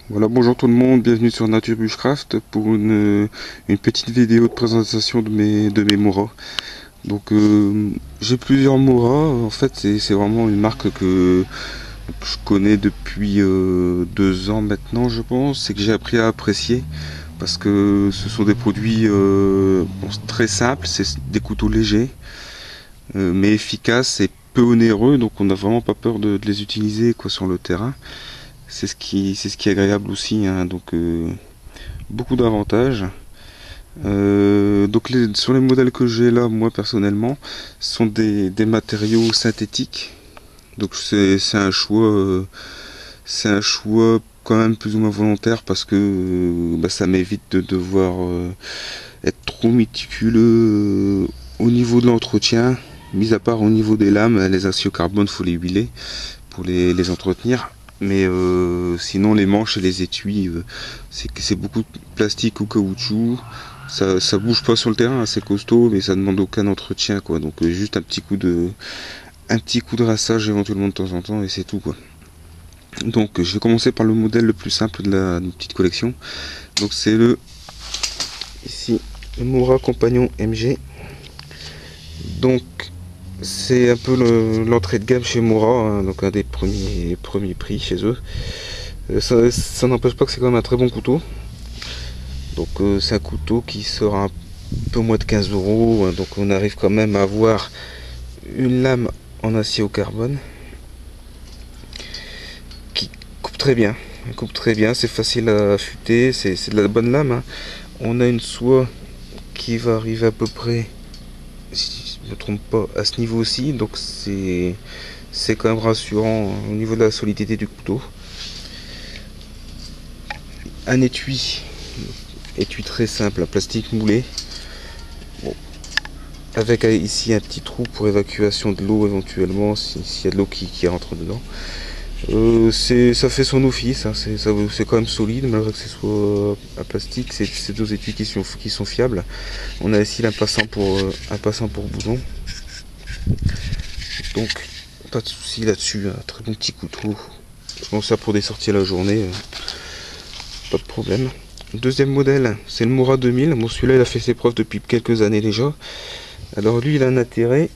Voilà, bonjour tout le monde, bienvenue sur Nature Bushcraft pour une petite vidéo de présentation de mes Mora. Donc j'ai plusieurs Mora, en fait c'est vraiment une marque que je connais depuis 2 ans maintenant je pense, c'est que j'ai appris à apprécier parce que ce sont des produits très simples, c'est des couteaux légers mais efficaces et peu onéreux, donc on n'a vraiment pas peur de les utiliser quoi, sur le terrain. C'est ce qui est agréable aussi, hein, donc beaucoup d'avantages. Donc sur les modèles que j'ai là, moi personnellement, ce sont des matériaux synthétiques. Donc c'est un choix quand même plus ou moins volontaire parce que ça m'évite de devoir être trop méticuleux au niveau de l'entretien. Mis à part au niveau des lames, les aciers au carbone, faut les huiler pour les entretenir. Mais sinon les manches et les étuis, c'est beaucoup de plastique ou caoutchouc. Ça bouge pas sur le terrain, c'est costaud, mais ça demande aucun entretien quoi. Donc juste un petit coup de rinçage éventuellement de temps en temps et c'est tout quoi. Donc je vais commencer par le modèle le plus simple de la petite collection. Donc c'est ici le Mora Compagnon MG. Donc c'est un peu l'entrée de gamme chez Mora, hein, donc un des premiers prix chez eux. Ça n'empêche pas que c'est quand même un très bon couteau. Donc c'est un couteau qui sort un peu moins de 15 euros, hein, donc on arrive quand même à avoir une lame en acier au carbone qui coupe très bien. Elle coupe très bien, c'est facile à affûter, c'est de la bonne lame, hein. On a une soie qui va arriver à peu près, si je ne me trompe pas, à ce niveau aussi, donc c'est quand même rassurant au niveau de la solidité du couteau. Un étui très simple, un plastique moulé, bon, avec ici un petit trou pour évacuation de l'eau éventuellement s'il y a de l'eau qui rentre dedans. Ça fait son office, hein, c'est quand même solide malgré que ce soit un plastique. C'est deux étuis qui sont fiables. On a ici un passant pour bouton, donc pas de souci là-dessus, un très bon petit couteau. Je pense ça pour des sorties à la journée, pas de problème. Deuxième modèle, c'est le Mora 2000. Bon, celui-là il a fait ses preuves depuis quelques années déjà. Alors lui il a un intérêt.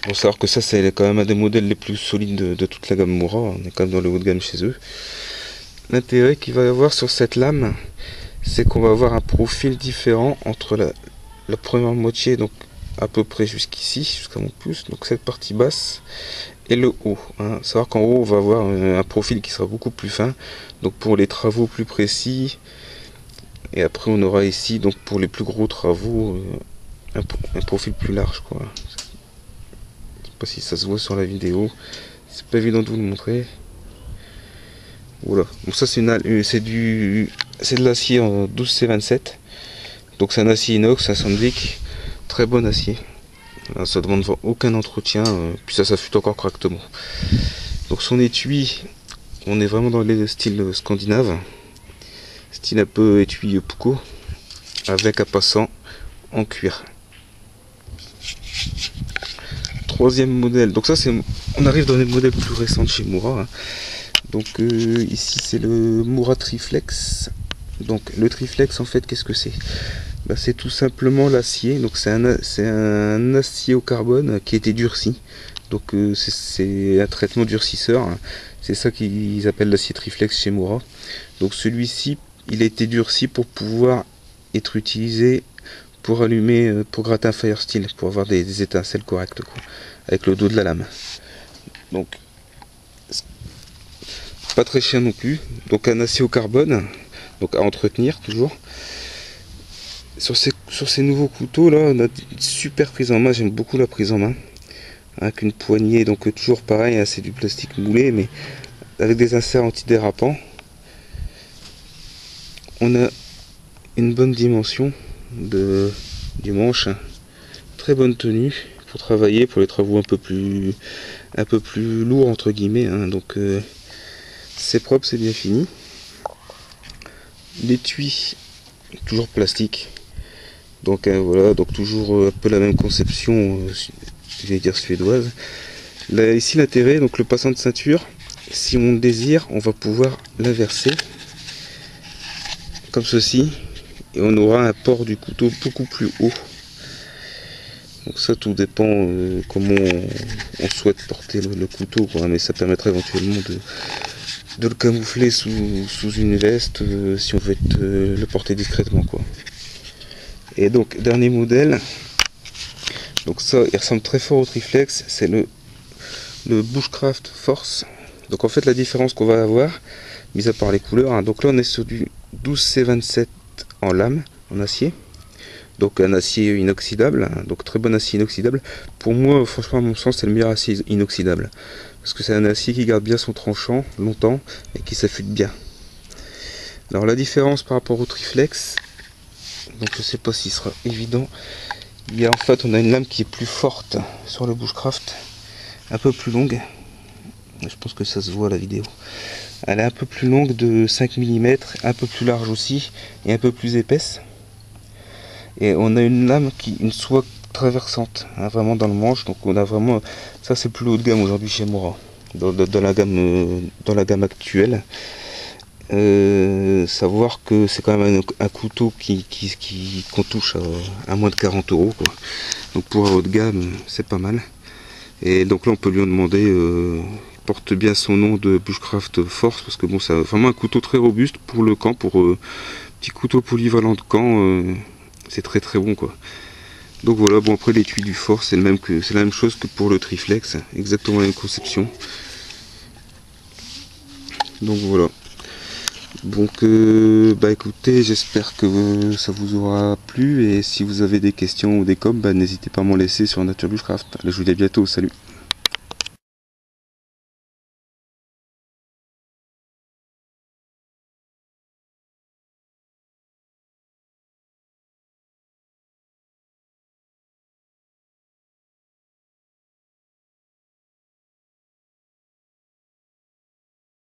Bon, savoir que ça c'est quand même un des modèles les plus solides de toute la gamme Mora. On est quand même dans le haut de gamme chez eux. L'intérêt qu'il va y avoir sur cette lame, c'est qu'on va avoir un profil différent entre la première moitié, donc à peu près jusqu'ici, jusqu'à mon pouce, donc cette partie basse, et le haut, hein. Savoir qu'en haut on va avoir un profil qui sera beaucoup plus fin, donc pour les travaux plus précis, et après on aura ici donc pour les plus gros travaux un profil plus large quoi. Je sais pas si ça se voit sur la vidéo, c'est pas évident de vous le montrer. Voilà, bon ça c'est de l'acier en 12C27, donc c'est un acier inox, un Sandvik, très bon acier. Là, ça demande aucun entretien, puis ça s'affûte encore correctement. Donc son étui, on est vraiment dans les styles scandinaves, style un peu étui Puko, avec un passant en cuir. Troisième modèle, donc ça on arrive dans les modèles plus récents de chez Mora, hein. Donc ici c'est le Mora Triflex. Donc le Triflex en fait qu'est-ce que c'est? C'est tout simplement l'acier, donc c'est un acier au carbone qui a été durci. Donc c'est un traitement durcisseur, hein. C'est ça qu'ils appellent l'acier Triflex chez Mora. Donc celui-ci il a été durci pour pouvoir être utilisé pour allumer, pour gratter un fire steel, pour avoir des étincelles correctes quoi, avec le dos de la lame. Donc pas très cher non plus. Donc un acier au carbone, donc à entretenir toujours. Sur ces nouveaux couteaux là, on a une super prise en main. J'aime beaucoup la prise en main avec une poignée, donc toujours pareil, hein, c'est du plastique moulé mais avec des inserts antidérapants. On a une bonne dimension du manche, hein. Très bonne tenue pour travailler, pour les travaux un peu plus lourds entre guillemets, hein. Donc c'est propre, c'est bien fini. L'étui toujours plastique, donc voilà, donc toujours un peu la même conception, je vais dire suédoise. Là, ici l'intérêt, donc le passant de ceinture, si on le désire, on va pouvoir l'inverser comme ceci et on aura un port du couteau beaucoup plus haut. Donc ça, tout dépend comment on souhaite porter le couteau, quoi. Mais ça permettra éventuellement de le camoufler sous une veste si on veut le porter discrètement, quoi. Et donc dernier modèle, donc ça il ressemble très fort au Triflex, c'est le Bushcraft Force. Donc en fait la différence qu'on va avoir, mis à part les couleurs, hein, donc là on est sur du 12C27 en lame, en acier. Donc un acier inoxydable, hein, donc très bon acier inoxydable. Pour moi, franchement à mon sens, c'est le meilleur acier inoxydable. Parce que c'est un acier qui garde bien son tranchant longtemps et qui s'affûte bien. Alors la différence par rapport au Triflex, donc je sais pas s'il sera évident, il y a en fait on a une lame qui est plus forte sur le Bushcraft, un peu plus longue. Je pense que ça se voit à la vidéo. Elle est un peu plus longue de 5 mm, un peu plus large aussi et un peu plus épaisse. Et on a une lame une soie traversante, hein, vraiment dans le manche. Donc on a vraiment, ça c'est plus haut de gamme aujourd'hui chez Mora, dans la gamme actuelle. Savoir que c'est quand même un couteau qu'on touche à moins de 40 €, quoi. Donc pour un haut de gamme, c'est pas mal. Et donc là on peut lui en demander, il porte bien son nom de Bushcraft Force, parce que bon, c'est vraiment un couteau très robuste pour le camp, pour petit couteau polyvalent de camp, c'est très très bon, quoi. Donc voilà, bon après l'étui du Force c'est la même chose que pour le Triflex, exactement la même conception. Donc voilà. Donc bah écoutez, j'espère que ça vous aura plu, et si vous avez des questions ou des coms, bah, n'hésitez pas à m'en laisser sur Nature Bushcraft. Allez, je vous dis à bientôt, salut.